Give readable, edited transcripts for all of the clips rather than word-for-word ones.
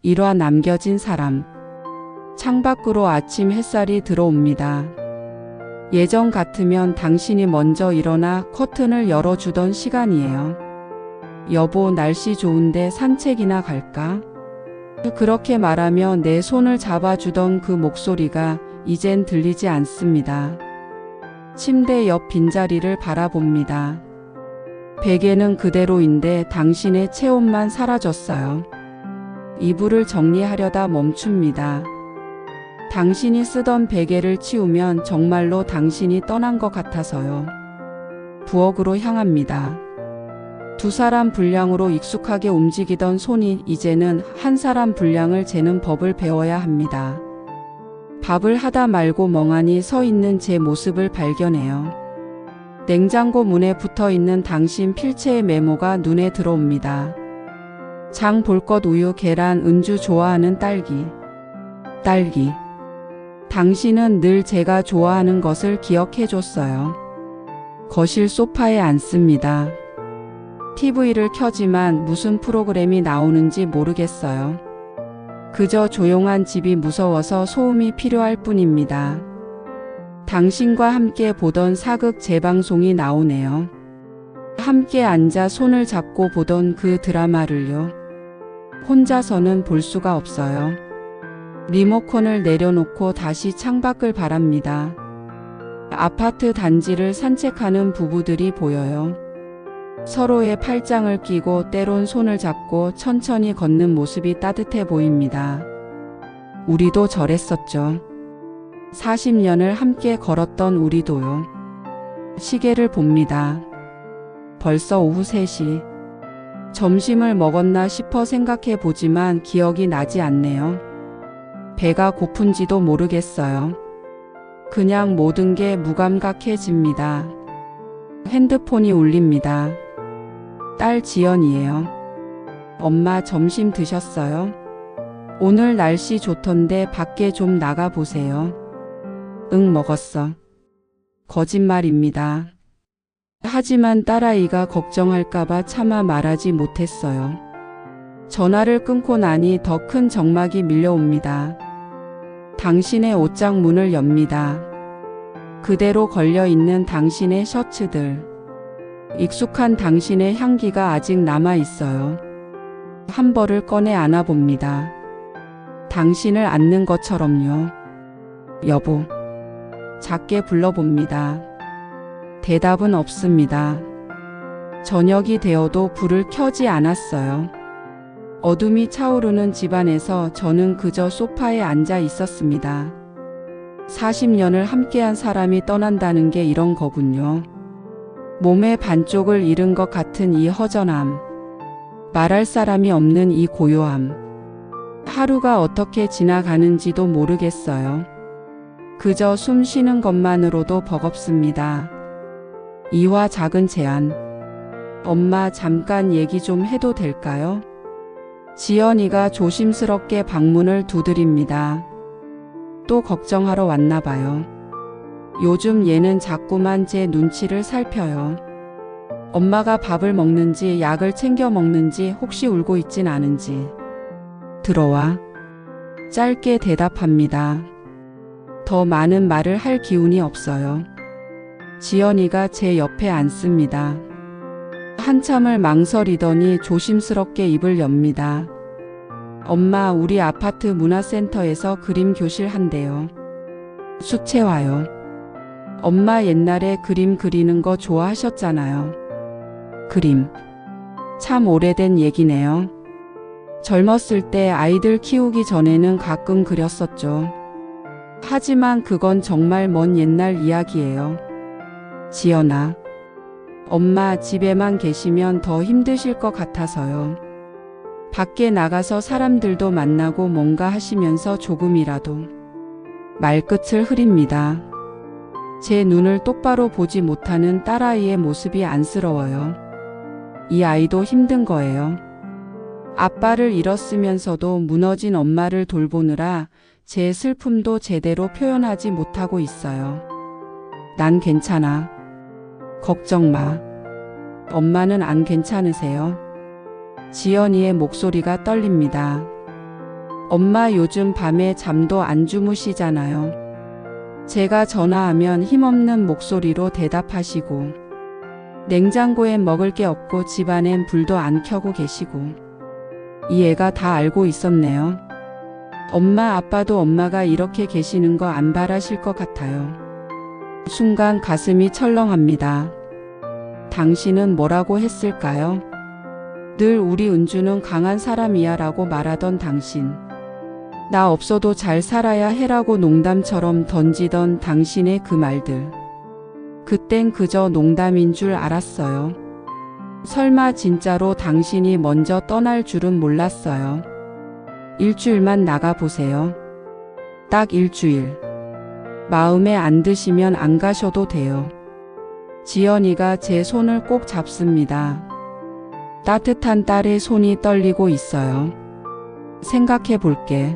일화 남겨진 사람. 창밖으로 아침 햇살이 들어옵니다. 예전 같으면 당신이 먼저 일어나 커튼을 열어주던 시간이에요. 여보, 날씨 좋은데 산책이나 갈까? 그렇게 말하며 내 손을 잡아주던 그 목소리가 이젠 들리지 않습니다. 침대 옆 빈자리를 바라봅니다. 베개는 그대로인데 당신의 체온만 사라졌어요. 이불을 정리하려다 멈춥니다. 당신이 쓰던 베개를 치우면 정말로 당신이 떠난 것 같아서요. 부엌으로 향합니다. 두 사람 분량으로 익숙하게 움직이던 손이 이제는 한 사람 분량을 재는 법을 배워야 합니다. 밥을 하다 말고 멍하니 서 있는 제 모습을 발견해요. 냉장고 문에 붙어 있는 당신 필체의 메모가 눈에 들어옵니다. 장 볼 것 우유, 계란, 은주 좋아하는 딸기. 딸기. 당신은 늘 제가 좋아하는 것을 기억해 줬어요. 거실 소파에 앉습니다. TV를 켜지만 무슨 프로그램이 나오는지 모르겠어요. 그저 조용한 집이 무서워서 소음이 필요할 뿐입니다. 당신과 함께 보던 사극 재방송이 나오네요. 함께 앉아 손을 잡고 보던 그 드라마를요. 혼자서는 볼 수가 없어요. 리모컨을 내려놓고 다시 창밖을 바랍니다. 아파트 단지를 산책하는 부부들이 보여요. 서로의 팔짱을 끼고 때론 손을 잡고 천천히 걷는 모습이 따뜻해 보입니다. 우리도 저랬었죠. 40년을 함께 걸었던 우리도요. 시계를 봅니다. 벌써 오후 3시. 점심을 먹었나 싶어 생각해 보지만 기억이 나지 않네요. 배가 고픈지도 모르겠어요. 그냥 모든 게 무감각해집니다. 핸드폰이 울립니다. 딸 지연이에요. 엄마, 점심 드셨어요? 오늘 날씨 좋던데 밖에 좀 나가 보세요. 응, 먹었어. 거짓말입니다. 하지만 딸아이가 걱정할까봐 차마 말하지 못했어요. 전화를 끊고 나니 더 큰 정막이 밀려옵니다. 당신의 옷장 문을 엽니다. 그대로 걸려있는 당신의 셔츠들. 익숙한 당신의 향기가 아직 남아 있어요. 한 벌을 꺼내 안아봅니다. 당신을 안는 것처럼요. 여보. 작게 불러봅니다. 대답은 없습니다. 저녁이 되어도 불을 켜지 않았어요. 어둠이 차오르는 집안에서 저는 그저 소파에 앉아 있었습니다. 40년을 함께한 사람이 떠난다는 게 이런 거군요. 몸의 반쪽을 잃은 것 같은 이 허전함. 말할 사람이 없는 이 고요함. 하루가 어떻게 지나가는지도 모르겠어요. 그저 숨 쉬는 것만으로도 버겁습니다. 이화 작은 제안. 엄마, 잠깐 얘기 좀 해도 될까요? 지연이가 조심스럽게 방문을 두드립니다. 또 걱정하러 왔나 봐요. 요즘 얘는 자꾸만 제 눈치를 살펴요. 엄마가 밥을 먹는지 약을 챙겨 먹는지 혹시 울고 있진 않은지. 들어와. 짧게 대답합니다. 더 많은 말을 할 기운이 없어요. 지연이가 제 옆에 앉습니다. 한참을 망설이더니 조심스럽게 입을 엽니다. 엄마, 우리 아파트 문화센터에서 그림 교실 한대요. 수채화요. 엄마 옛날에 그림 그리는 거 좋아하셨잖아요. 그림. 참 오래된 얘기네요. 젊었을 때 아이들 키우기 전에는 가끔 그렸었죠. 하지만 그건 정말 먼 옛날 이야기예요. 지연아. 엄마, 집에만 계시면 더 힘드실 것 같아서요. 밖에 나가서 사람들도 만나고 뭔가 하시면서 조금이라도. 말끝을 흐립니다. 제 눈을 똑바로 보지 못하는 딸아이의 모습이 안쓰러워요. 이 아이도 힘든 거예요. 아빠를 잃었으면서도 무너진 엄마를 돌보느라 제 슬픔도 제대로 표현하지 못하고 있어요. 난 괜찮아. 걱정 마. 엄마는 안 괜찮으세요? 지연이의 목소리가 떨립니다. 엄마 요즘 밤에 잠도 안 주무시잖아요. 제가 전화하면 힘없는 목소리로 대답하시고, 냉장고엔 먹을 게 없고 집안엔 불도 안 켜고 계시고, 이 애가 다 알고 있었네요. 엄마 아빠도 엄마가 이렇게 계시는 거 안 바라실 것 같아요. 순간 가슴이 철렁합니다. 당신은 뭐라고 했을까요? 늘 우리 은주는 강한 사람이야 라고 말하던 당신. 나 없어도 잘 살아야 해라고 농담처럼 던지던 당신의 그 말들. 그땐 그저 농담인 줄 알았어요. 설마 진짜로 당신이 먼저 떠날 줄은 몰랐어요. 일주일만 나가보세요. 딱 일주일. 마음에 안 드시면 안 가셔도 돼요. 지연이가 제 손을 꼭 잡습니다. 따뜻한 딸의 손이 떨리고 있어요. 생각해 볼게.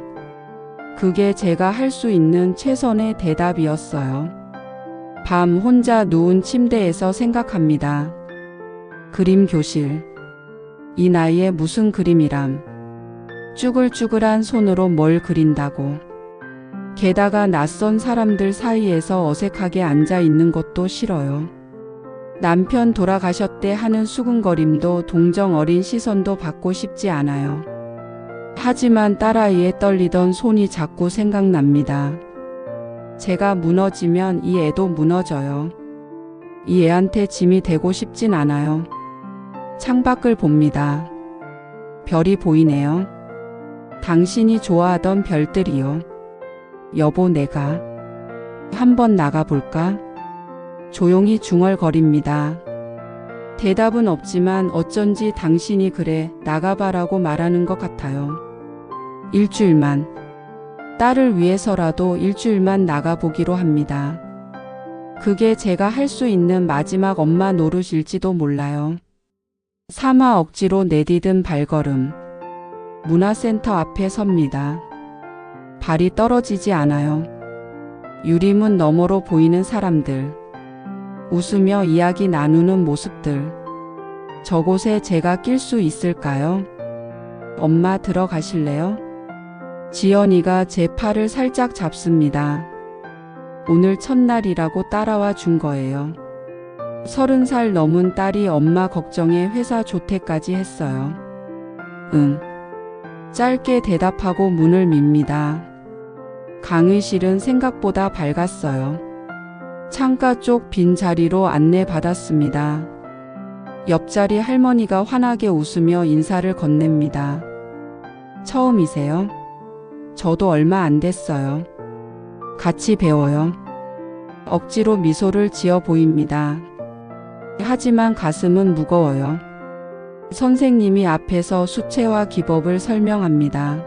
그게 제가 할 수 있는 최선의 대답이었어요. 밤 혼자 누운 침대에서 생각합니다. 그림 교실. 이 나이에 무슨 그림이람. 쭈글쭈글한 손으로 뭘 그린다고. 게다가 낯선 사람들 사이에서 어색하게 앉아 있는 것도 싫어요. 남편 돌아가셨대 하는 수근거림도 동정 어린 시선도 받고 싶지 않아요. 하지만 딸아이의 떨리던 손이 자꾸 생각납니다. 제가 무너지면 이 애도 무너져요. 이 애한테 짐이 되고 싶진 않아요. 창밖을 봅니다. 별이 보이네요. 당신이 좋아하던 별들이요. 여보, 내가 한번 나가볼까? 조용히 중얼거립니다. 대답은 없지만 어쩐지 당신이 그래 나가봐라고 말하는 것 같아요. 일주일만. 딸을 위해서라도 일주일만 나가보기로 합니다. 그게 제가 할 수 있는 마지막 엄마 노릇일지도 몰라요. 차마 억지로 내디딘 발걸음. 문화센터 앞에 섭니다. 발이 떨어지지 않아요. 유리문 너머로 보이는 사람들. 웃으며 이야기 나누는 모습들. 저곳에 제가 낄 수 있을까요? 엄마 들어가실래요? 지연이가 제 팔을 살짝 잡습니다. 오늘 첫날이라고 따라와 준 거예요. 30살 넘은 딸이 엄마 걱정에 회사 조퇴까지 했어요. 응. 짧게 대답하고 문을 밉니다. 강의실은 생각보다 밝았어요. 창가 쪽 빈자리로 안내받았습니다. 옆자리 할머니가 환하게 웃으며 인사를 건넵니다. 처음이세요? 저도 얼마 안 됐어요. 같이 배워요. 억지로 미소를 지어 보입니다. 하지만 가슴은 무거워요. 선생님이 앞에서 수채화 기법을 설명합니다.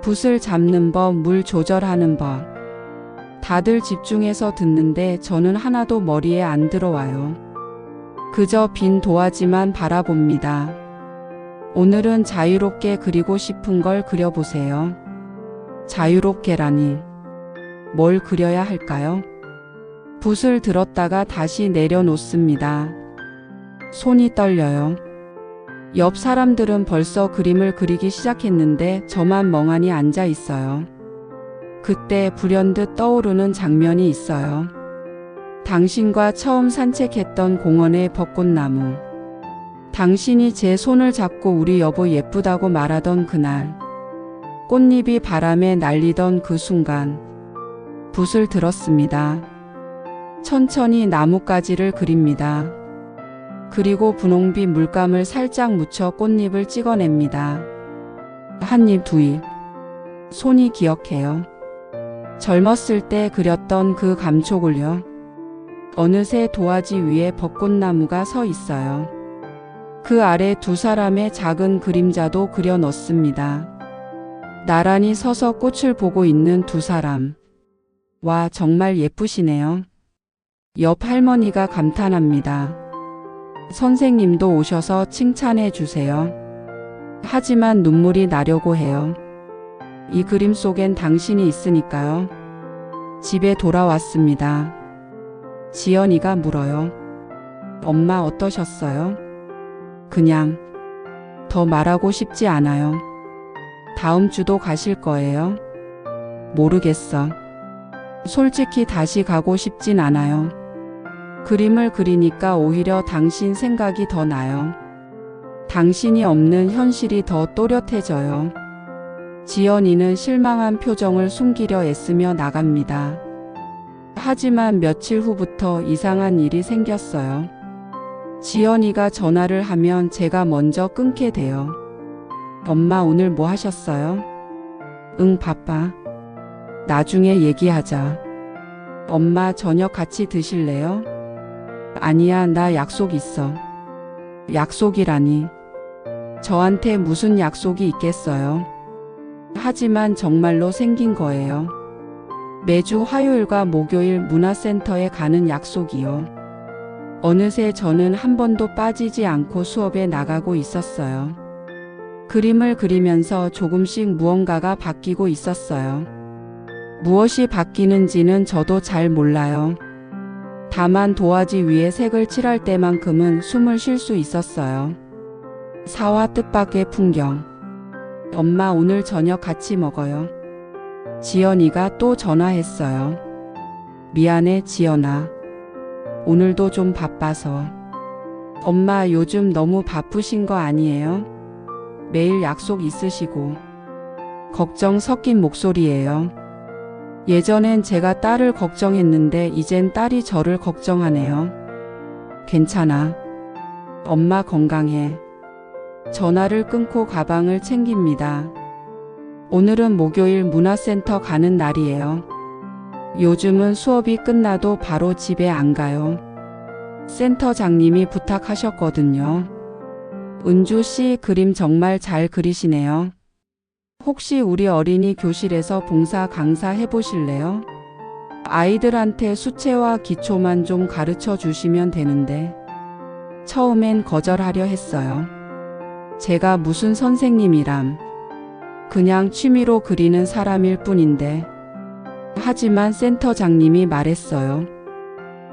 붓을 잡는 법, 물 조절하는 법. 다들 집중해서 듣는데 저는 하나도 머리에 안 들어와요. 그저 빈 도화지만 바라봅니다. 오늘은 자유롭게 그리고 싶은 걸 그려보세요. 자유롭게라니. 뭘 그려야 할까요? 붓을 들었다가 다시 내려놓습니다. 손이 떨려요. 옆 사람들은 벌써 그림을 그리기 시작했는데 저만 멍하니 앉아 있어요. 그때 불현듯 떠오르는 장면이 있어요. 당신과 처음 산책했던 공원의 벚꽃나무. 당신이 제 손을 잡고 우리 여보 예쁘다고 말하던 그날. 꽃잎이 바람에 날리던 그 순간. 붓을 들었습니다. 천천히 나뭇가지를 그립니다. 그리고 분홍빛 물감을 살짝 묻혀 꽃잎을 찍어냅니다. 한 입, 두 입. 손이 기억해요. 젊었을 때 그렸던 그 감촉을요. 어느새 도화지 위에 벚꽃나무가 서 있어요. 그 아래 두 사람의 작은 그림자도 그려 넣습니다. 나란히 서서 꽃을 보고 있는 두 사람. 와, 정말 예쁘시네요. 옆 할머니가 감탄합니다. 선생님도 오셔서 칭찬해 주세요. 하지만 눈물이 나려고 해요. 이 그림 속엔 당신이 있으니까요. 집에 돌아왔습니다. 지연이가 물어요. 엄마 어떠셨어요? 그냥. 더 말하고 싶지 않아요. 다음 주도 가실 거예요? 모르겠어. 솔직히 다시 가고 싶진 않아요. 그림을 그리니까 오히려 당신 생각이 더 나요. 당신이 없는 현실이 더 또렷해져요. 지연이는 실망한 표정을 숨기려 애쓰며 나갑니다. 하지만 며칠 후부터 이상한 일이 생겼어요. 지연이가 전화를 하면 제가 먼저 끊게 돼요. 엄마 오늘 뭐 하셨어요? 응, 바빠. 나중에 얘기하자. 엄마 저녁 같이 드실래요? 아니야, 나 약속 있어. 약속이라니. 저한테 무슨 약속이 있겠어요? 하지만 정말로 생긴 거예요. 매주 화요일과 목요일 문화센터에 가는 약속이요. 어느새 저는 한 번도 빠지지 않고 수업에 나가고 있었어요. 그림을 그리면서 조금씩 무언가가 바뀌고 있었어요. 무엇이 바뀌는지는 저도 잘 몰라요. 다만 도화지 위에 색을 칠할 때만큼은 숨을 쉴 수 있었어요. 사와 뜻밖의 풍경. 엄마 오늘 저녁 같이 먹어요. 지연이가 또 전화했어요. 미안해 지연아. 오늘도 좀 바빠서. 엄마 요즘 너무 바쁘신 거 아니에요? 매일 약속 있으시고. 걱정 섞인 목소리예요. 예전엔 제가 딸을 걱정했는데 이젠 딸이 저를 걱정하네요. 괜찮아. 엄마 건강해. 전화를 끊고 가방을 챙깁니다. 오늘은 목요일 문화센터 가는 날이에요. 요즘은 수업이 끝나도 바로 집에 안 가요. 센터장님이 부탁하셨거든요. 은주 씨 그림 정말 잘 그리시네요. 혹시 우리 어린이 교실에서 봉사 강사 해보실래요? 아이들한테 수채화 기초만 좀 가르쳐 주시면 되는데. 처음엔 거절하려 했어요. 제가 무슨 선생님이람. 그냥 취미로 그리는 사람일 뿐인데. 하지만 센터장님이 말했어요.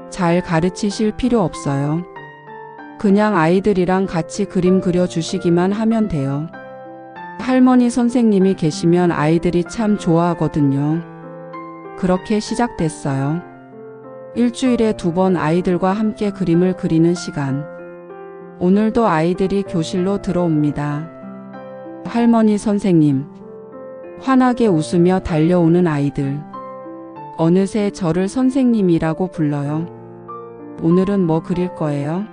잘 가르치실 필요 없어요. 그냥 아이들이랑 같이 그림 그려주시기만 하면 돼요. 할머니 선생님이 계시면 아이들이 참 좋아하거든요. 그렇게 시작됐어요. 일주일에 2번 아이들과 함께 그림을 그리는 시간. 오늘도 아이들이 교실로 들어옵니다. 할머니 선생님. 환하게 웃으며 달려오는 아이들. 어느새 저를 선생님이라고 불러요. 오늘은 뭐 그릴 거예요?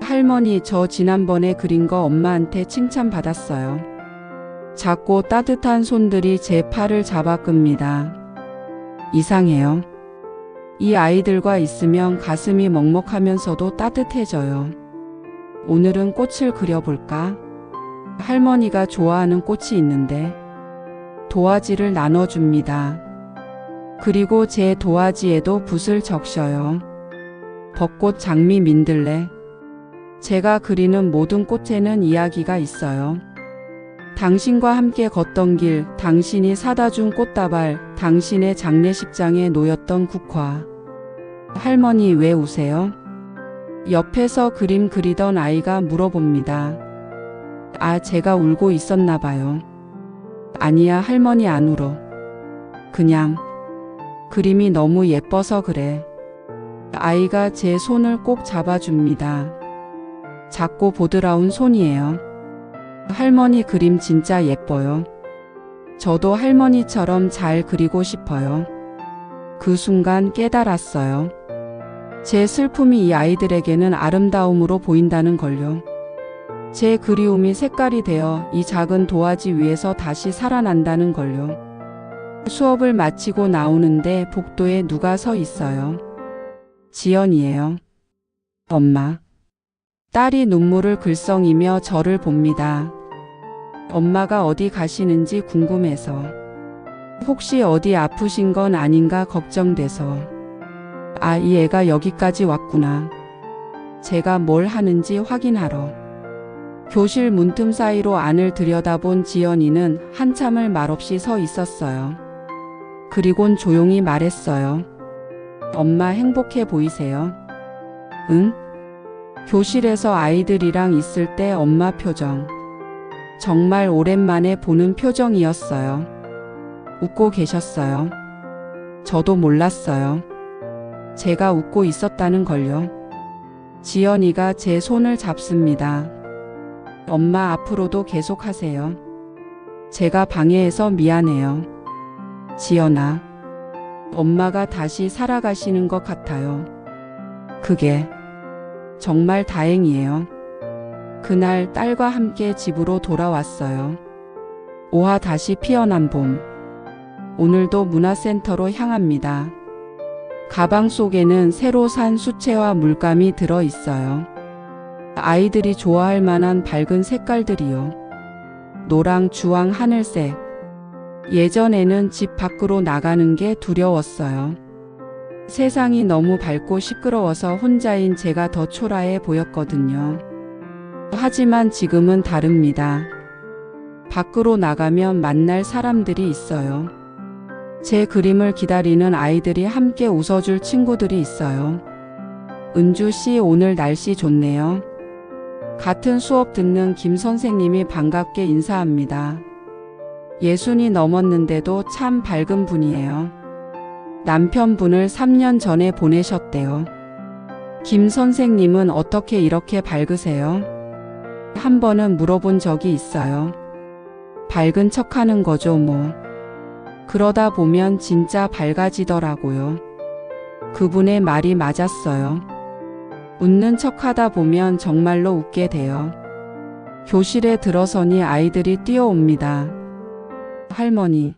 할머니 저 지난번에 그린 거 엄마한테 칭찬받았어요. 작고 따뜻한 손들이 제 팔을 잡아 끕니다. 이상해요. 이 아이들과 있으면 가슴이 먹먹하면서도 따뜻해져요. 오늘은 꽃을 그려볼까? 할머니가 좋아하는 꽃이 있는데. 도화지를 나눠줍니다. 그리고 제 도화지에도 붓을 적셔요. 벚꽃, 장미, 민들레. 제가 그리는 모든 꽃에는 이야기가 있어요. 당신과 함께 걷던 길, 당신이 사다 준 꽃다발, 당신의 장례식장에 놓였던 국화. 할머니 왜 우세요? 옆에서 그림 그리던 아이가 물어봅니다. 아, 제가 울고 있었나 봐요. 아니야, 할머니 안 울어. 그냥 그림이 너무 예뻐서 그래. 아이가 제 손을 꼭 잡아줍니다. 작고 보드라운 손이에요. 할머니 그림 진짜 예뻐요. 저도 할머니처럼 잘 그리고 싶어요. 그 순간 깨달았어요. 제 슬픔이 이 아이들에게는 아름다움으로 보인다는 걸요. 제 그리움이 색깔이 되어 이 작은 도화지 위에서 다시 살아난다는 걸요. 수업을 마치고 나오는데 복도에 누가 서 있어요. 지연이에요. 엄마. 딸이 눈물을 글썽이며 저를 봅니다. 엄마가 어디 가시는지 궁금해서. 혹시 어디 아프신 건 아닌가 걱정돼서. 아, 이 애가 여기까지 왔구나. 제가 뭘 하는지 확인하러. 교실 문틈 사이로 안을 들여다본 지연이는 한참을 말없이 서 있었어요. 그리곤 조용히 말했어요. 엄마 행복해 보이세요? 응? 교실에서 아이들이랑 있을 때 엄마 표정. 정말 오랜만에 보는 표정이었어요. 웃고 계셨어요. 저도 몰랐어요. 제가 웃고 있었다는 걸요. 지연이가 제 손을 잡습니다. 엄마 앞으로도 계속하세요. 제가 방해해서 미안해요. 지연아, 엄마가 다시 살아가시는 것 같아요. 그게 정말 다행이에요. 그날 딸과 함께 집으로 돌아왔어요. 오하 다시 피어난 봄. 오늘도 문화센터로 향합니다. 가방 속에는 새로 산 수채화 물감이 들어 있어요. 아이들이 좋아할 만한 밝은 색깔들이요. 노랑, 주황, 하늘색. 예전에는 집 밖으로 나가는 게 두려웠어요. 세상이 너무 밝고 시끄러워서 혼자인 제가 더 초라해 보였거든요. 하지만 지금은 다릅니다. 밖으로 나가면 만날 사람들이 있어요. 제 그림을 기다리는 아이들이 함께 웃어줄 친구들이 있어요. 은주 씨, 오늘 날씨 좋네요. 같은 수업 듣는 김 선생님이 반갑게 인사합니다. 60이 넘었는데도 참 밝은 분이에요. 남편분을 3년 전에 보내셨대요. 김 선생님은 어떻게 이렇게 밝으세요? 한 번은 물어본 적이 있어요. 밝은 척하는 거죠, 뭐. 그러다 보면 진짜 밝아지더라고요. 그분의 말이 맞았어요. 웃는 척하다 보면 정말로 웃게 돼요. 교실에 들어서니 아이들이 뛰어옵니다. 할머니,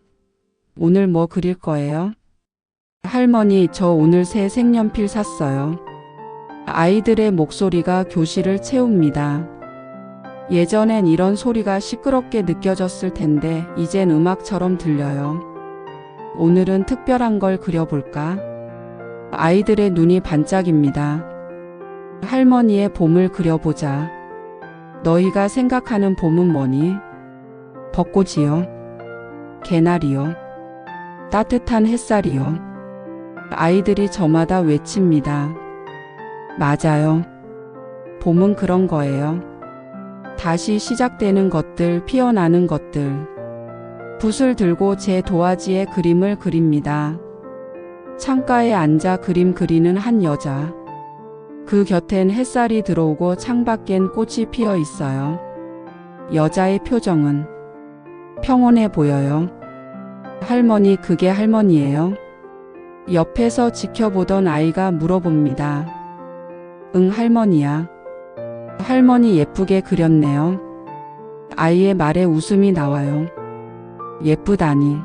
오늘 뭐 그릴 거예요? 할머니, 저 오늘 새 색연필 샀어요. 아이들의 목소리가 교실을 채웁니다. 예전엔 이런 소리가 시끄럽게 느껴졌을 텐데 이젠 음악처럼 들려요. 오늘은 특별한 걸 그려볼까? 아이들의 눈이 반짝입니다. 할머니의 봄을 그려보자. 너희가 생각하는 봄은 뭐니? 벚꽃이요. 개나리요. 따뜻한 햇살이요. 아이들이 저마다 외칩니다. 맞아요. 봄은 그런 거예요. 다시 시작되는 것들, 피어나는 것들. 붓을 들고 제 도화지에 그림을 그립니다. 창가에 앉아 그림 그리는 한 여자. 그 곁엔 햇살이 들어오고 창밖엔 꽃이 피어 있어요. 여자의 표정은 평온해 보여요. 할머니, 그게 할머니예요? 옆에서 지켜보던 아이가 물어봅니다. 응, 할머니야. 할머니 예쁘게 그렸네요. 아이의 말에 웃음이 나와요. 예쁘다니.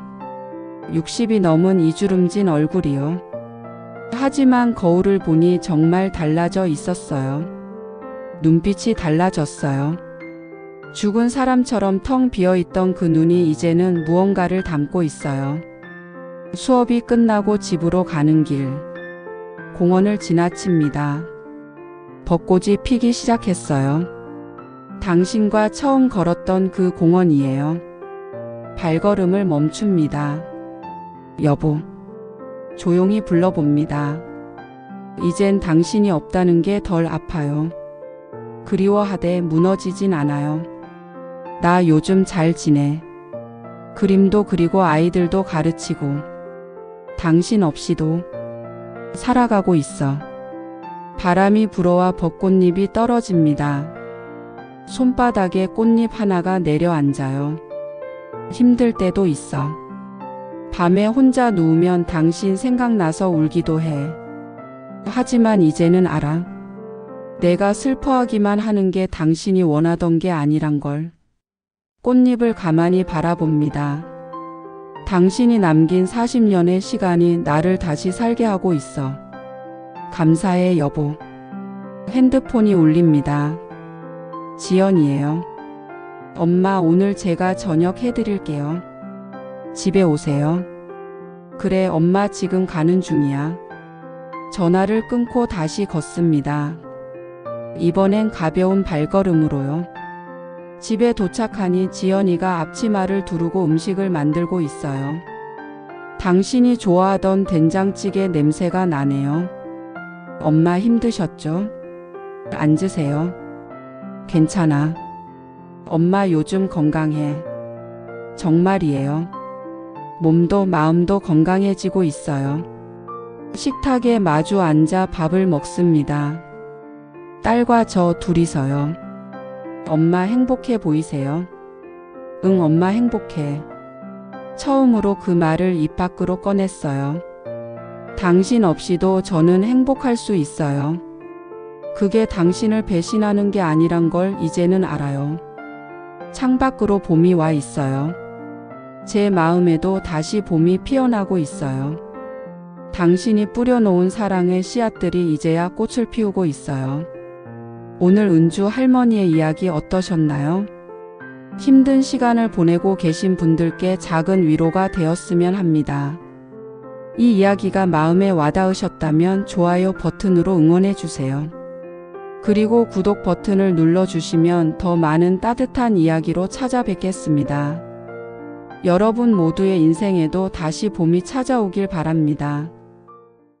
60이 넘은 이주름진 얼굴이요. 하지만 거울을 보니 정말 달라져 있었어요. 눈빛이 달라졌어요. 죽은 사람처럼 텅 비어있던 그 눈이 이제는 무언가를 담고 있어요. 수업이 끝나고 집으로 가는 길. 공원을 지나칩니다. 벚꽃이 피기 시작했어요. 당신과 처음 걸었던 그 공원이에요. 발걸음을 멈춥니다. 여보. 조용히 불러봅니다. 이젠 당신이 없다는 게 덜 아파요. 그리워하되 무너지진 않아요. 나 요즘 잘 지내. 그림도 그리고 아이들도 가르치고 당신 없이도 살아가고 있어. 바람이 불어와 벚꽃잎이 떨어집니다. 손바닥에 꽃잎 하나가 내려앉아요. 힘들 때도 있어. 밤에 혼자 누우면 당신 생각나서 울기도 해. 하지만 이제는 알아. 내가 슬퍼하기만 하는 게 당신이 원하던 게 아니란 걸. 꽃잎을 가만히 바라봅니다. 당신이 남긴 40년의 시간이 나를 다시 살게 하고 있어. 감사해, 여보. 핸드폰이 울립니다. 지연이에요. 엄마, 오늘 제가 저녁 해드릴게요. 집에 오세요. 그래, 엄마 지금 가는 중이야. 전화를 끊고 다시 걷습니다. 이번엔 가벼운 발걸음으로요. 집에 도착하니 지연이가 앞치마를 두르고 음식을 만들고 있어요. 당신이 좋아하던 된장찌개 냄새가 나네요. 엄마 힘드셨죠? 앉으세요. 괜찮아. 엄마 요즘 건강해. 정말이에요. 몸도 마음도 건강해지고 있어요. 식탁에 마주 앉아 밥을 먹습니다. 딸과 저 둘이서요. 엄마 행복해 보이세요? 응, 엄마 행복해. 처음으로 그 말을 입 밖으로 꺼냈어요. 당신 없이도 저는 행복할 수 있어요. 그게 당신을 배신하는 게 아니란 걸 이제는 알아요. 창밖으로 봄이 와 있어요. 제 마음에도 다시 봄이 피어나고 있어요. 당신이 뿌려놓은 사랑의 씨앗들이 이제야 꽃을 피우고 있어요. 오늘 은주 할머니의 이야기 어떠셨나요? 힘든 시간을 보내고 계신 분들께 작은 위로가 되었으면 합니다. 이 이야기가 마음에 와닿으셨다면 좋아요 버튼으로 응원해 주세요. 그리고 구독 버튼을 눌러주시면 더 많은 따뜻한 이야기로 찾아뵙겠습니다. 여러분 모두의 인생에도 다시 봄이 찾아오길 바랍니다.